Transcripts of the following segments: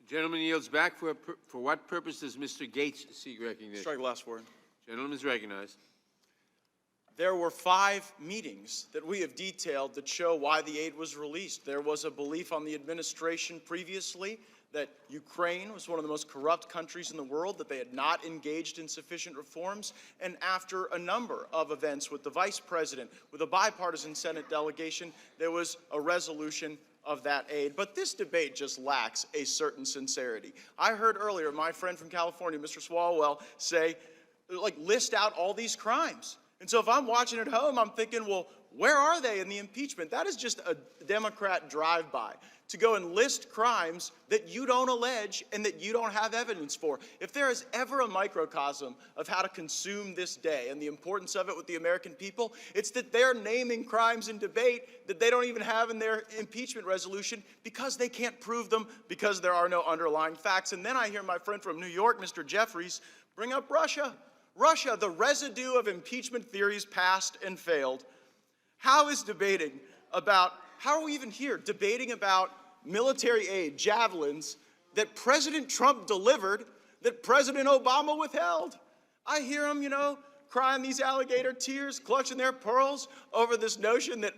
Gentleman yields back. For what purpose does Mr. Gaetz seek recognition? Strike the last word. Gentleman is recognized. There were 5 meetings that we have detailed that show why the aid was released. There was a belief on the administration previously that Ukraine was one of the most corrupt countries in the world, that they had not engaged in sufficient reforms. And after a number of events with the vice president, with a bipartisan Senate delegation, there was a resolution of that aid. But this debate just lacks a certain sincerity. I heard earlier my friend from California, Mr. Swalwell, say, list out all these crimes. And so if I'm watching at home, I'm thinking, well, where are they in the impeachment? That is just a Democrat drive-by, to go and list crimes that you don't allege and that you don't have evidence for. If there is ever a microcosm of how to consume this day and the importance of it with the American people, it's that they're naming crimes in debate that they don't even have in their impeachment resolution because they can't prove them, because there are no underlying facts. And then I hear my friend from New York, Mr. Jeffries, bring up Russia. Russia, the residue of impeachment theories passed and failed. How is debating about, how are we even here, debating about military aid, javelins, that President Trump delivered, that President Obama withheld? I hear them, crying these alligator tears, clutching their pearls over this notion that,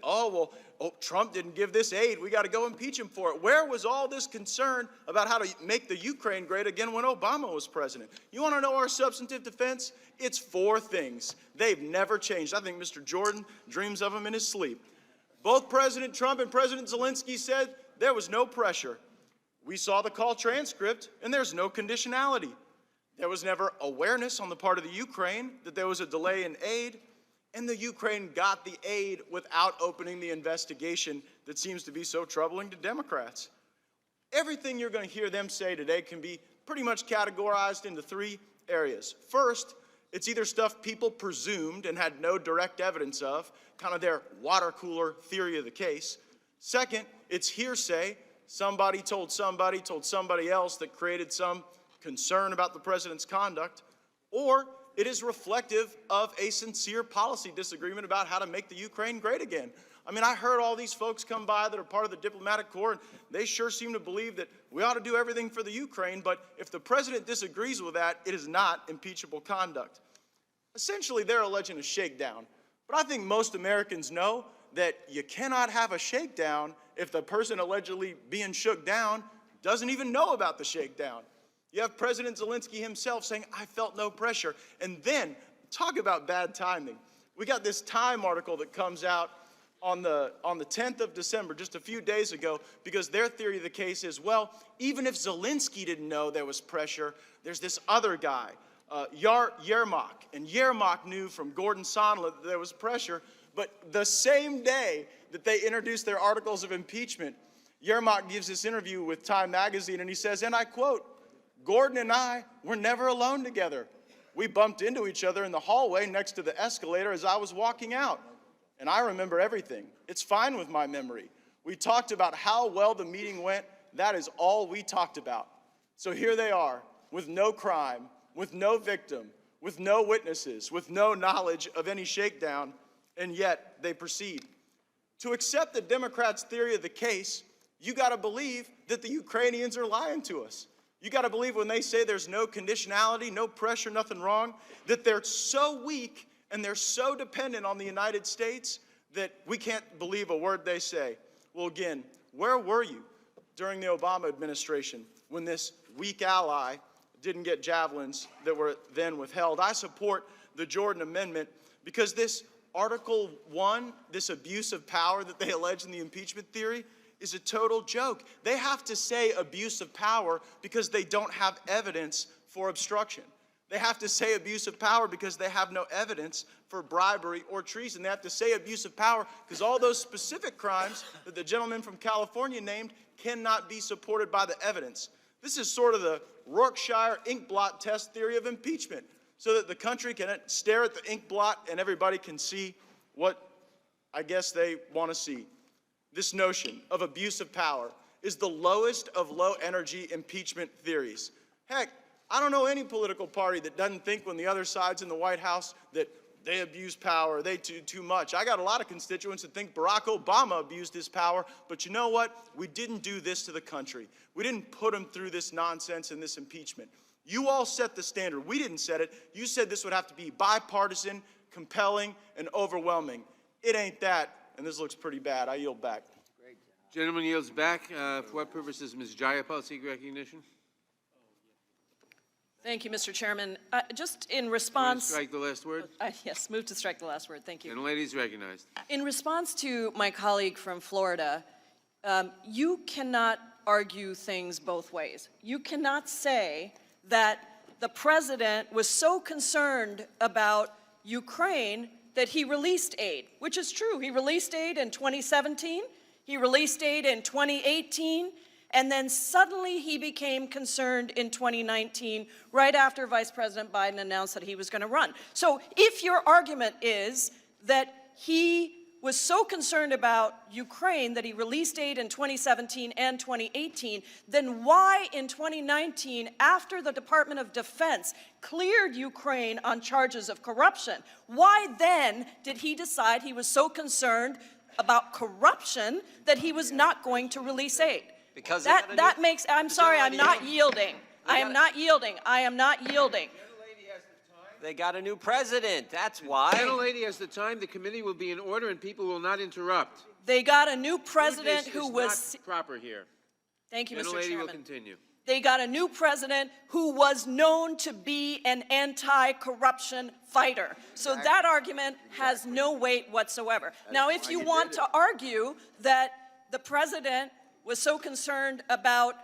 Trump didn't give this aid, we got to go impeach him for it. Where was all this concern about how to make the Ukraine great again when Obama was president? You want to know our substantive defense? It's 4 things. They've never changed. I think Mr. Jordan dreams of them in his sleep. Both President Trump and President Zelensky said there was no pressure. We saw the call transcript, and there's no conditionality. There was never awareness on the part of the Ukraine that there was a delay in aid, and the Ukraine got the aid without opening the investigation that seems to be so troubling to Democrats. Everything you're going to hear them say today can be pretty much categorized into 3 areas. First, it's either stuff people presumed and had no direct evidence of, kind of their water cooler theory of the case. Second, it's hearsay. Somebody told somebody else that created some concern about the president's conduct. Or it is reflective of a sincere policy disagreement about how to make the Ukraine great again. I mean, I heard all these folks come by that are part of the diplomatic corps, and they sure seem to believe that we ought to do everything for the Ukraine, but if the president disagrees with that, it is not impeachable conduct. Essentially, they're alleging a shakedown. But I think most Americans know that you cannot have a shakedown if the person allegedly being shook down doesn't even know about the shakedown. You have President Zelensky himself saying, I felt no pressure. And then, talk about bad timing. We got this Time article that comes out on the 10th of December, just a few days ago, because their theory of the case is, well, even if Zelensky didn't know there was pressure, there's this other guy, Yermak. And Yermak knew from Gordon Sondland that there was pressure, but the same day that they introduced their articles of impeachment, Yermak gives this interview with Time magazine, and he says, and I quote, Gordon and I were never alone together. We bumped into each other in the hallway next to the escalator as I was walking out. And I remember everything. It's fine with my memory. We talked about how well the meeting went. That is all we talked about. So here they are, with no crime, with no victim, with no witnesses, with no knowledge of any shakedown, and yet they proceed. To accept the Democrats' theory of the case, you got to believe that the Ukrainians are lying to us. You got to believe when they say there's no conditionality, no pressure, nothing wrong, that they're so weak and they're so dependent on the United States that we can't believe a word they say. Well, again, where were you during the Obama administration when this weak ally didn't get javelins that were then withheld? I support the Jordan Amendment because this Article 1, this abuse of power that they allege in the impeachment theory, is a total joke. They have to say abuse of power because they don't have evidence for obstruction. They have to say abuse of power because they have no evidence for bribery or treason. They have to say abuse of power because all those specific crimes that the gentleman from California named cannot be supported by the evidence. This is sort of the Rorschach ink blot test theory of impeachment, so that the country can stare at the ink blot and everybody can see what I guess they want to see. This notion of abuse of power is the lowest of low-energy impeachment theories. Heck, I don't know any political party that doesn't think when the other side's in the White House that they abuse power, they do too much. I got a lot of constituents that think Barack Obama abused his power, but you know what? We didn't do this to the country. We didn't put him through this nonsense and this impeachment. You all set the standard. We didn't set it. You said this would have to be bipartisan, compelling, and overwhelming. It ain't that, and this looks pretty bad. I yield back. Gentleman yields back. For what purpose does Ms. Jayapal seek recognition? Thank you, Mr. Chairman. Just in response... Strike the last word. Yes, move to strike the last word. Thank you. Gentlelady is recognized. In response to my colleague from Florida, you cannot argue things both ways. You cannot say that the president was so concerned about Ukraine that he released aid, which is true. He released aid in 2017. He released aid in 2018. And then suddenly he became concerned in 2019, right after Vice President Biden announced that he was going to run. So if your argument is that he was so concerned about Ukraine that he released aid in 2017 and 2018, then why in 2019, after the Department of Defense cleared Ukraine on charges of corruption, why then did he decide he was so concerned about corruption that he was not going to release aid? Because that makes, I'm sorry, I'm not yielding. I am not yielding. I am not yielding. They got a new president, that's why. Gentlelady has the time. The committee will be in order and people will not interrupt. They got a new president This who is was... not proper here. Thank you, Mr. Gentlelady Chairman. will continue. They got a new president who was known to be an anti-corruption fighter. So that argument has no weight whatsoever. Now, if you want to argue that the president was so concerned about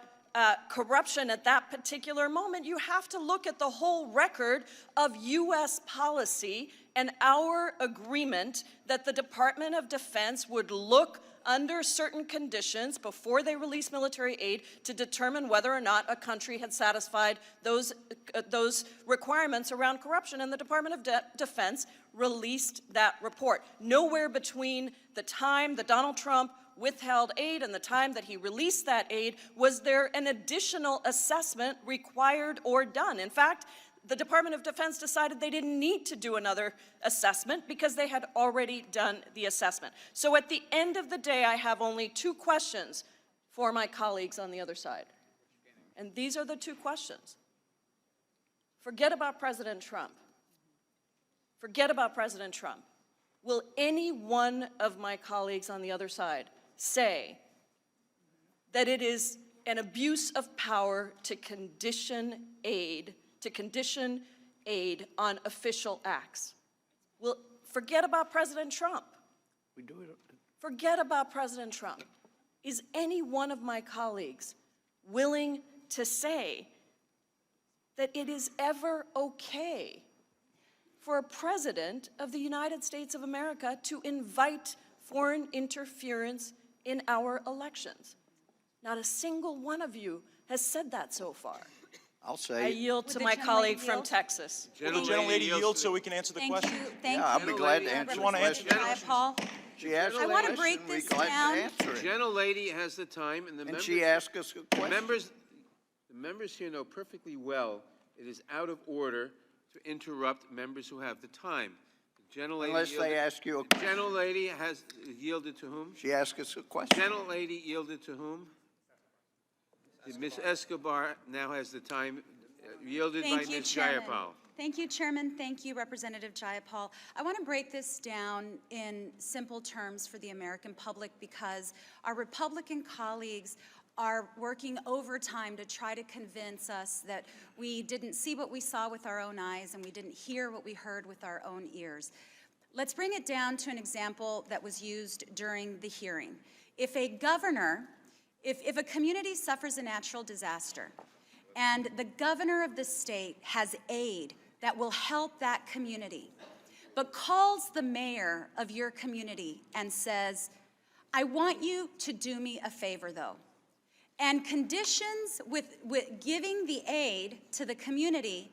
corruption at that particular moment, you have to look at the whole record of U.S. policy and our agreement that the Department of Defense would look under certain conditions before they release military aid to determine whether or not a country had satisfied those requirements around corruption, and the Department of Defense released that report. Nowhere between the time that Donald Trump withheld aid and the time that he released that aid was there an additional assessment required or done. In fact, the Department of Defense decided they didn't need to do another assessment because they had already done the assessment. So at the end of the day, I have only two questions for my colleagues on the other side. And these are the two questions. Forget about President Trump. Forget about President Trump. Will any one of my colleagues on the other side say that it is an abuse of power to condition aid on official acts? Well, forget about President Trump. Forget about President Trump. Is any one of my colleagues willing to say that it is ever okay for a president of the United States of America to invite foreign interference in our elections? Not a single one of you has said that so far. I'll say. I yield to my colleague from Texas. Will the gentlelady yield so we can answer the question? Thank Yeah, I'll you. be glad to answer You the want to answer question. Paul. She asked I the want to question, break we're this glad to down. answer it. Gentlelady has the time, and the And she asked us a question. the members here know perfectly well it is out of order to interrupt members who have the time. The gentlelady Unless they yielded- ask you a the question. gentlelady has yielded to whom? She asked us a question. Gentlelady yielded to whom? Ms. Escobar now has the time yielded by Thank you, Ms. Chairman. Jayapal. Thank you, Chairman. Thank you, Representative Jayapal. I want to break this down in simple terms for the American public because our Republican colleagues are working overtime to try to convince us that we didn't see what we saw with our own eyes and we didn't hear what we heard with our own ears. Let's bring it down to an example that was used during the hearing. If a governor, if a community suffers a natural disaster and the governor of the state has aid that will help that community, but calls the mayor of your community and says, I want you to do me a favor though, and conditions with giving the aid to the community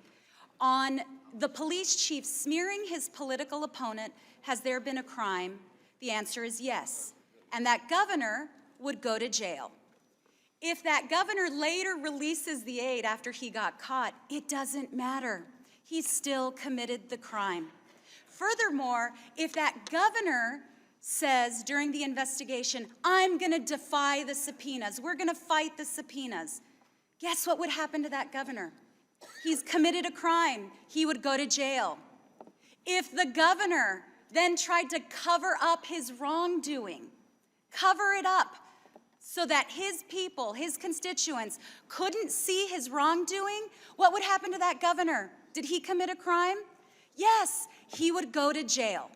on the police chief smearing his political opponent, has there been a crime? The answer is yes. And that governor would go to jail. If that governor later releases the aid after he got caught, it doesn't matter. He still committed the crime. Furthermore, if that governor says during the investigation, I'm going to defy the subpoenas, we're going to fight the subpoenas, guess what would happen to that governor? He's committed a crime. He would go to jail. If the governor then tried to cover up his wrongdoing, cover it up so that his people, his constituents, couldn't see his wrongdoing, what would happen to that governor? Did he commit a crime? Yes, he would go to jail.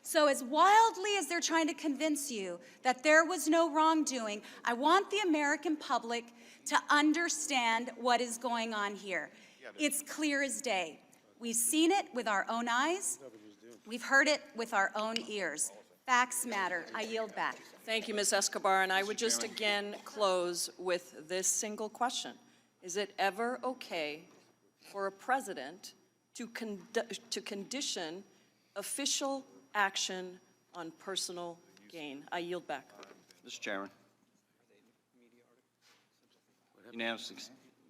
So as wildly as they're trying to convince you that there was no wrongdoing, I want the American public to understand what is going on here. It's clear as day. We've seen it with our own eyes. We've heard it with our own ears. Facts matter. I yield back. Thank you, Ms. Escobar, and I would just again close with this single question. Is it ever okay for a president to condition official action on personal gain? I yield back. Mr. Chairman. Unanimous,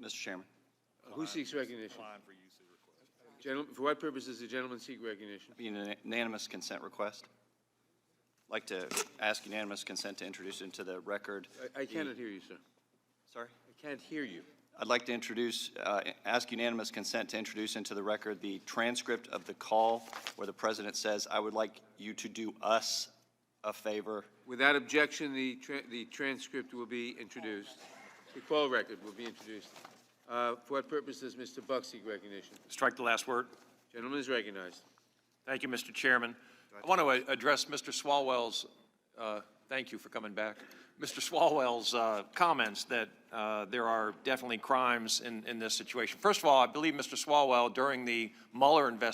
Mr. Chairman. Who seeks recognition? For what purpose does the gentleman seek recognition? Unanimous consent request. I'd like to ask unanimous consent to introduce into the record. I cannot hear you, sir. Sorry? I can't hear you. I'd like to ask unanimous consent to introduce into the record the transcript of the call where the president says, I would like you to do us a favor. Without objection, the transcript will be introduced. The call record will be introduced. For what purpose does Mr. Buck seek recognition? Strike the last word. Gentleman is recognized. Thank you, Mr. Chairman. I want to address Mr. Swalwell's, thank you for coming back, Mr. Swalwell's comments that there are definitely crimes in this situation. First of all, I believe Mr. Swalwell, during the Mueller investigation,